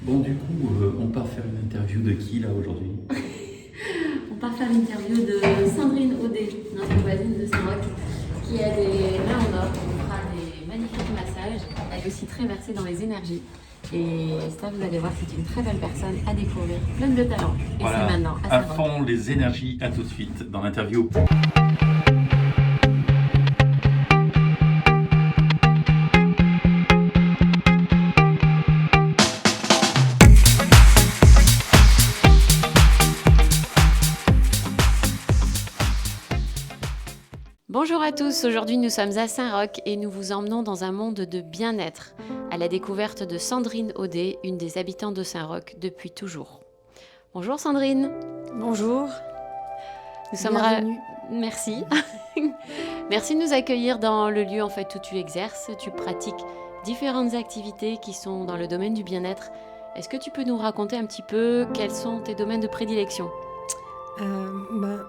Bon, du coup, on part faire une interview de qui là aujourd'hui? On part faire l'interview de Sandrine Audet, notre voisine de Saint-Roch, qui a des mains en or. On fera des magnifiques massages. Elle est aussi très versée dans les énergies. Et ça, vous allez voir, c'est une très belle personne à découvrir, pleine de talent. Et Voilà, c'est maintenant à à Saint-Roch. fond les énergies, à tout de suite dans l'interview. Bonjour à tous, aujourd'hui nous sommes à Saint-Roch et nous vous emmenons dans un monde de bien-être, à la découverte de Sandrine Audet, une des habitantes de Saint-Roch depuis toujours. Bonjour Sandrine. Bonjour, Nous sommes bienvenue. Merci. Merci de nous accueillir dans le lieu en fait où tu exerces. Tu pratiques différentes activités qui sont dans le domaine du bien-être. Est-ce que tu peux nous raconter un petit peu quels sont tes domaines de prédilection?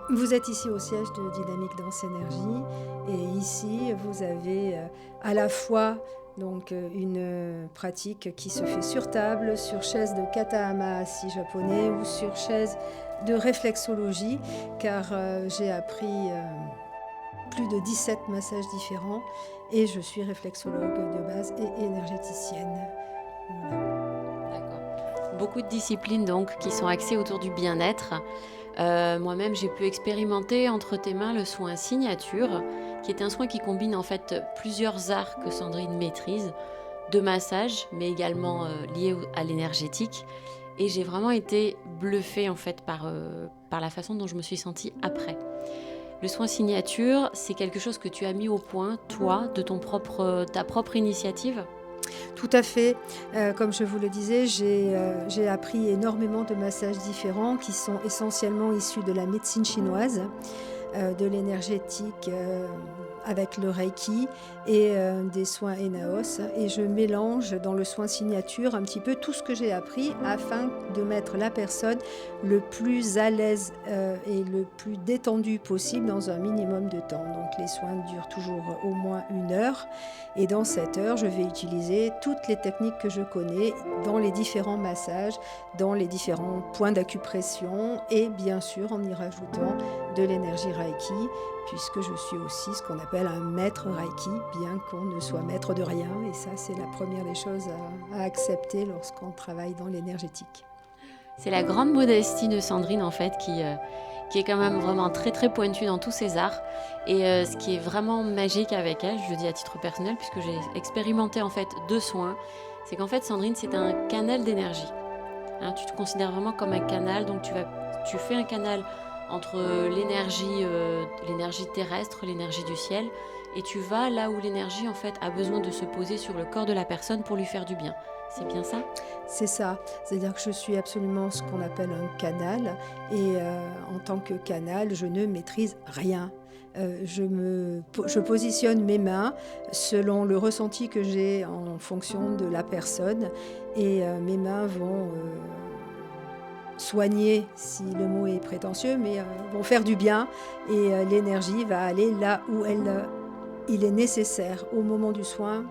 Vous êtes ici au siège de Dynamique Danse Énergie et ici vous avez à la fois une pratique qui se fait sur table, sur chaise de katahama assis japonais ou sur chaise de réflexologie car j'ai appris plus de 17 massages différents et je suis réflexologue de base et énergéticienne. Voilà. D'accord. Beaucoup de disciplines donc qui sont axées autour du bien-être. Moi-même, j'ai pu expérimenter entre tes mains le soin signature, qui est un soin qui combine en fait plusieurs arts que Sandrine maîtrise, de massage, mais également lié à l'énergétique. Et j'ai vraiment été bluffée en fait par la façon dont je me suis sentie après. Le soin signature, c'est quelque chose que tu as mis au point, toi, de ta propre initiative. Tout à fait. Comme je vous le disais, j'ai appris énormément de massages différents qui sont essentiellement issus de la médecine chinoise, de l'énergétique avec le Reiki et des soins Enaos. Et je mélange dans le soin signature un petit peu tout ce que j'ai appris afin de mettre la personne le plus à l'aise et le plus détendu possible dans un minimum de temps. Donc les soins durent toujours au moins 1 heure. Et dans cette heure, je vais utiliser toutes les techniques que je connais dans les différents massages, dans les différents points d'acupression et bien sûr en y rajoutant de l'énergie Reiki, puisque je suis aussi ce qu'on appelle un maître Reiki, bien qu'on ne soit maître de rien. Et ça, c'est la première des choses à accepter lorsqu'on travaille dans l'énergétique. C'est la grande modestie de Sandrine en fait qui est quand même vraiment très très pointue dans tous ses arts. Et ce qui est vraiment magique avec elle, je le dis à titre personnel puisque j'ai expérimenté en fait 2 soins, c'est qu'en fait Sandrine c'est un canal d'énergie. Hein, tu te considères vraiment comme un canal, donc tu fais un canal entre l'énergie terrestre, l'énergie du ciel, et tu vas là où l'énergie en fait a besoin de se poser sur le corps de la personne pour lui faire du bien. C'est bien ça? C'est ça, c'est-à-dire que je suis absolument ce qu'on appelle un canal et en tant que canal, je ne maîtrise rien. Je positionne mes mains selon le ressenti que j'ai en fonction de la personne et mes mains vont soigner, si le mot est prétentieux, mais vont faire du bien et l'énergie va aller là où il est nécessaire au moment du soin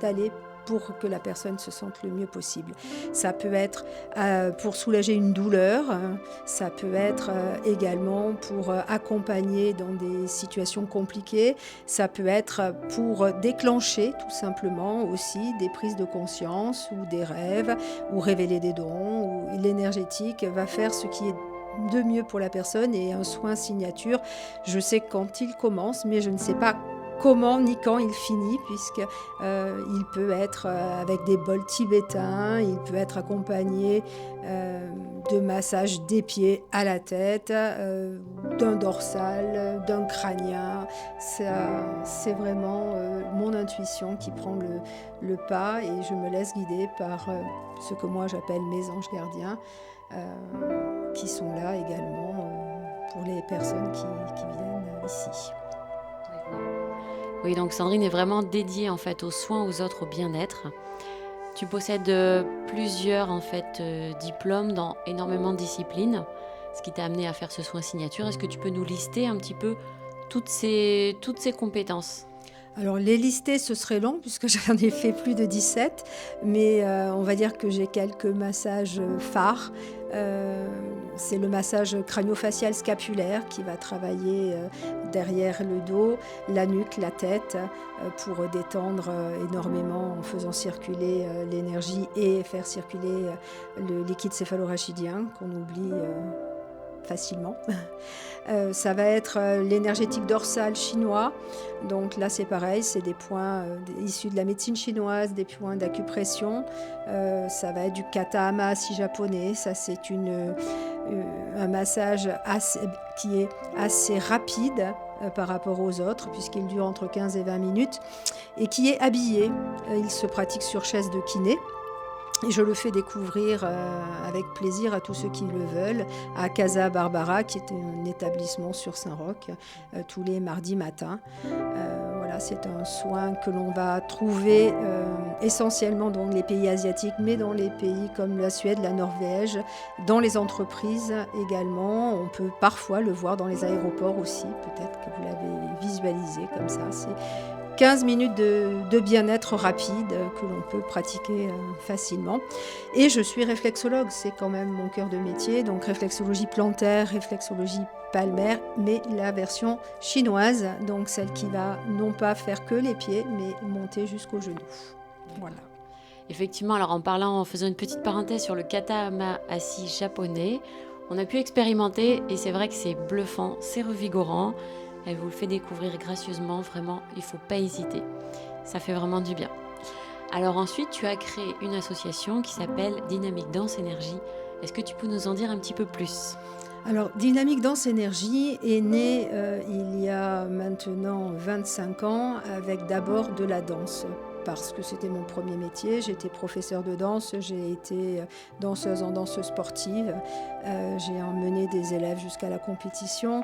d'aller pour que la personne se sente le mieux possible. Ça peut être pour soulager une douleur, ça peut être également pour accompagner dans des situations compliquées, ça peut être pour déclencher tout simplement aussi des prises de conscience ou des rêves, ou révéler des dons, ou l'énergétique va faire ce qui est de mieux pour la personne et un soin signature, je sais quand il commence, mais je ne sais pas comment ni quand il finit, puisque il peut être avec des bols tibétains, il peut être accompagné de massages des pieds à la tête, d'un dorsal, d'un crânien. C'est vraiment mon intuition qui prend le pas et je me laisse guider par ce que moi j'appelle mes anges gardiens, qui sont là également pour les personnes qui viennent ici. Oui, donc Sandrine est vraiment dédiée en fait aux soins aux autres, au bien-être. Tu possèdes plusieurs en fait diplômes dans énormément de disciplines, ce qui t'a amené à faire ce soin signature. Est-ce que tu peux nous lister un petit peu toutes ces compétences? Alors les lister, ce serait long puisque j'en ai fait plus de 17, mais on va dire que j'ai quelques massages phares. Euh, c'est le massage crânio-facial scapulaire qui va travailler derrière le dos, la nuque, la tête, pour détendre énormément en faisant circuler l'énergie et faire circuler le liquide céphalorachidien qu'on oublie facilement. Ça va être l'énergétique dorsale chinois. Donc là, c'est pareil, c'est des points issus de la médecine chinoise, des points d'acupression. Ça va être du kata hamashi japonais. Ça, c'est un massage qui est assez rapide par rapport aux autres, puisqu'il dure entre 15 et 20 minutes, et qui est habillé. Il se pratique sur chaise de kiné. Et je le fais découvrir avec plaisir à tous ceux qui le veulent à Casa Barbara, qui est un établissement sur Saint-Roch, tous les mardis matins. Voilà, c'est un soin que l'on va trouver essentiellement dans les pays asiatiques, mais dans les pays comme la Suède, la Norvège, dans les entreprises également. On peut parfois le voir dans les aéroports aussi, peut-être que vous l'avez visualisé comme ça. C'est 15 minutes de bien-être rapide que l'on peut pratiquer facilement. Et je suis réflexologue, c'est quand même mon cœur de métier, donc réflexologie plantaire, réflexologie palmaire, mais la version chinoise, donc celle qui va non pas faire que les pieds, mais monter jusqu'aux genoux. Voilà. Effectivement, alors en faisant une petite parenthèse sur le kata hamashi japonais, on a pu expérimenter et c'est vrai que c'est bluffant, c'est revigorant. Elle vous le fait découvrir gracieusement, vraiment, il ne faut pas hésiter. Ça fait vraiment du bien. Alors ensuite, tu as créé une association qui s'appelle Dynamique Danse Énergie. Est-ce que tu peux nous en dire un petit peu plus ? Alors, Dynamique Danse Énergie est née il y a maintenant 25 ans avec d'abord de la danse. Parce que c'était mon premier métier, j'étais professeure de danse, j'ai été danseuse en danse sportive, j'ai emmené des élèves jusqu'à la compétition,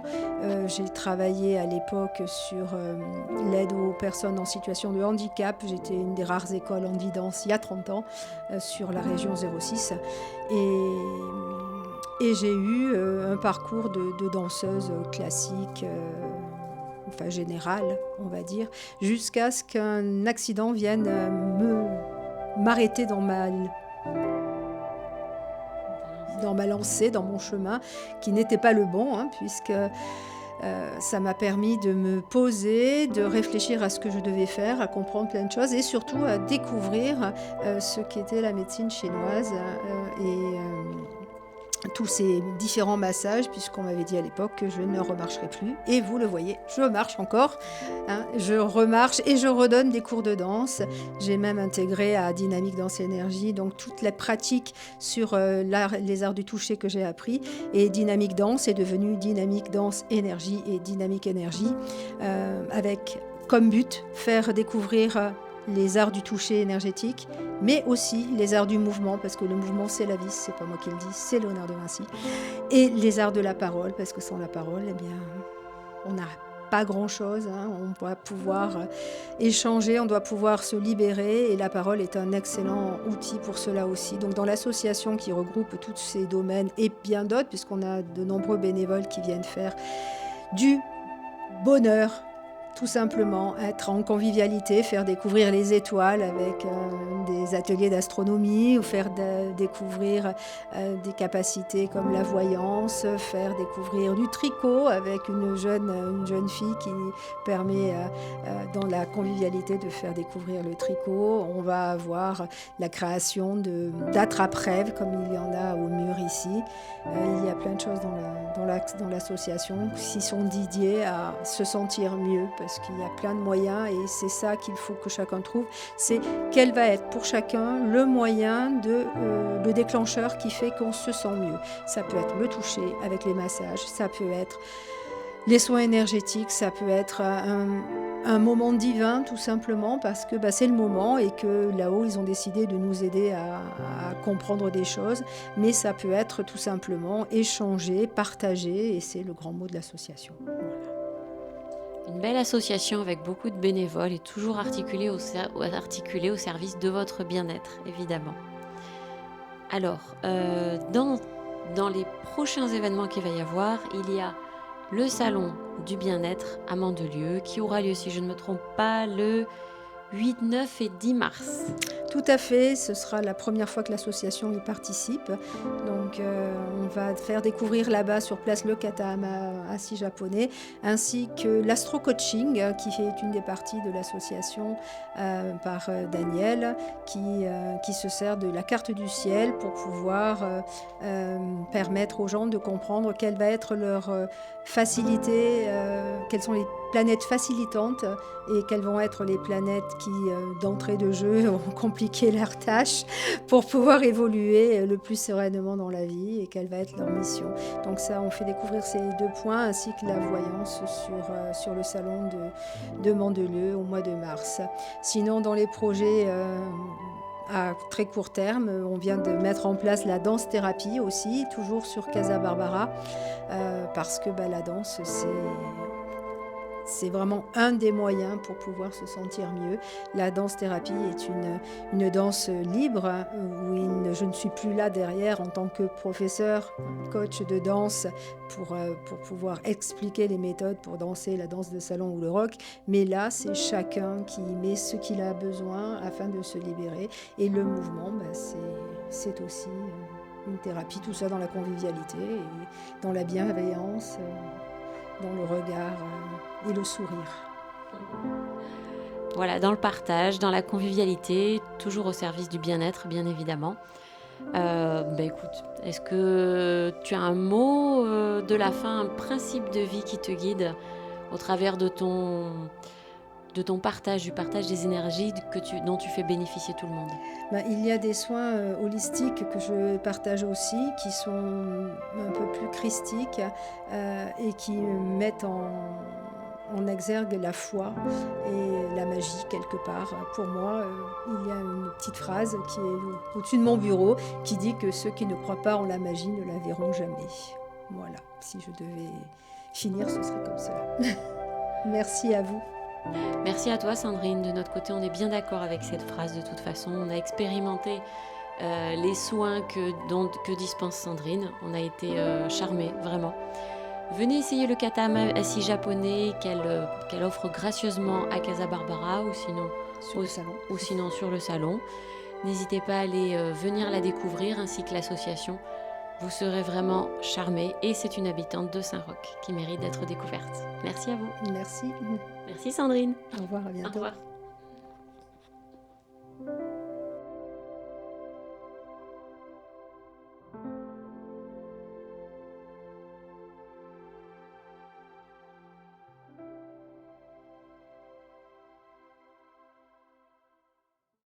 j'ai travaillé à l'époque sur l'aide aux personnes en situation de handicap, j'étais une des rares écoles en danse il y a 30 ans sur la région 06 et j'ai eu un parcours de danseuse classique, générale, on va dire, jusqu'à ce qu'un accident vienne m'arrêter dans ma lancée, dans mon chemin, qui n'était pas le bon, puisque ça m'a permis de me poser, de réfléchir à ce que je devais faire, à comprendre plein de choses et surtout à découvrir ce qu'était la médecine chinoise et tous ces différents massages, puisqu'on m'avait dit à l'époque que je ne remarcherais plus. Et vous le voyez, je marche encore. Je remarche et je redonne des cours de danse. J'ai même intégré à Dynamique Danse Énergie, donc toutes les pratiques sur les arts du toucher que j'ai appris. Et Dynamique Danse est devenu Dynamique Danse Énergie et Dynamique Énergie, avec comme but faire découvrir les arts du toucher énergétique, mais aussi les arts du mouvement, parce que le mouvement c'est la vie, c'est pas moi qui le dis, c'est Léonard de Vinci, et les arts de la parole, parce que sans la parole, eh bien, on n'a pas grand-chose, on doit pouvoir échanger, on doit pouvoir se libérer, et la parole est un excellent outil pour cela aussi. Donc dans l'association qui regroupe tous ces domaines, et bien d'autres, puisqu'on a de nombreux bénévoles qui viennent faire du bonheur, tout simplement, être en convivialité, faire découvrir les étoiles avec des ateliers d'astronomie ou faire découvrir des capacités comme la voyance, faire découvrir du tricot avec une jeune fille qui permet dans la convivialité de faire découvrir le tricot. On va avoir la création d'attrape-rêves comme il y en a au mur ici. Il y a plein de choses dans l'association qui sont dédiées à se sentir mieux, parce qu'il y a plein de moyens et c'est ça qu'il faut que chacun trouve. C'est quel va être pour chacun le moyen, le déclencheur qui fait qu'on se sent mieux. Ça peut être le toucher avec les massages, ça peut être les soins énergétiques, ça peut être un moment divin tout simplement parce que c'est le moment et que là-haut ils ont décidé de nous aider à comprendre des choses, mais ça peut être tout simplement échanger, partager et c'est le grand mot de l'association. Voilà. Une belle association avec beaucoup de bénévoles et toujours articulée au service de votre bien-être, évidemment. Alors, dans les prochains événements qu'il va y avoir, il y a le salon du bien-être à Mandelieu, qui aura lieu, si je ne me trompe pas, le 8, 9 et 10 mars. Tout à fait, ce sera la première fois que l'association y participe. Donc on va faire découvrir là-bas sur place le katahama assis japonais, ainsi que l'astro-coaching, qui est une des parties de l'association par Daniel, qui se sert de la carte du ciel pour pouvoir permettre aux gens de comprendre quelle va être leur facilité, quelles sont les planètes facilitantes et quelles vont être les planètes qui, d'entrée de jeu, vont compliquer leur tâche pour pouvoir évoluer le plus sereinement dans la vie et quelle va être leur mission. Donc ça, on fait découvrir ces 2 points ainsi que la voyance sur le salon de Mandelieu au mois de mars. Sinon, dans les projets à très court terme, on vient de mettre en place la danse-thérapie aussi, toujours sur Casa Barbara, parce que la danse, c'est vraiment un des moyens pour pouvoir se sentir mieux. La danse-thérapie est une danse libre où je ne suis plus là derrière en tant que professeur, coach de danse pour pouvoir expliquer les méthodes pour danser la danse de salon ou le rock. Mais là, c'est chacun qui met ce qu'il a besoin afin de se libérer. Et le mouvement, c'est aussi une thérapie, tout ça dans la convivialité et dans la bienveillance, dans le regard et le sourire. Voilà, dans le partage, dans la convivialité, toujours au service du bien-être, bien évidemment. Écoute, est-ce que tu as un mot de la fin, un principe de vie qui te guide au travers de ton partage, du partage des énergies dont tu fais bénéficier tout le monde? Il y a des soins holistiques que je partage aussi, qui sont un peu plus christiques et qui mettent en exergue la foi et la magie quelque part. Pour moi, il y a une petite phrase qui est au-dessus de mon bureau qui dit que ceux qui ne croient pas en la magie ne la verront jamais. Voilà, si je devais finir, ce serait comme cela. Merci à vous. Merci à toi Sandrine, de notre côté on est bien d'accord avec cette phrase de toute façon, on a expérimenté les soins que dispense Sandrine, on a été charmés vraiment. Venez essayer le katahama assis japonais qu'elle offre gracieusement à Casa Barbara ou sinon sur le salon. N'hésitez pas à aller venir la découvrir ainsi que l'association. Vous serez vraiment charmés et c'est une habitante de Saint-Roch qui mérite d'être découverte. Merci à vous. Merci. Merci Sandrine. Au revoir, à bientôt. Au revoir.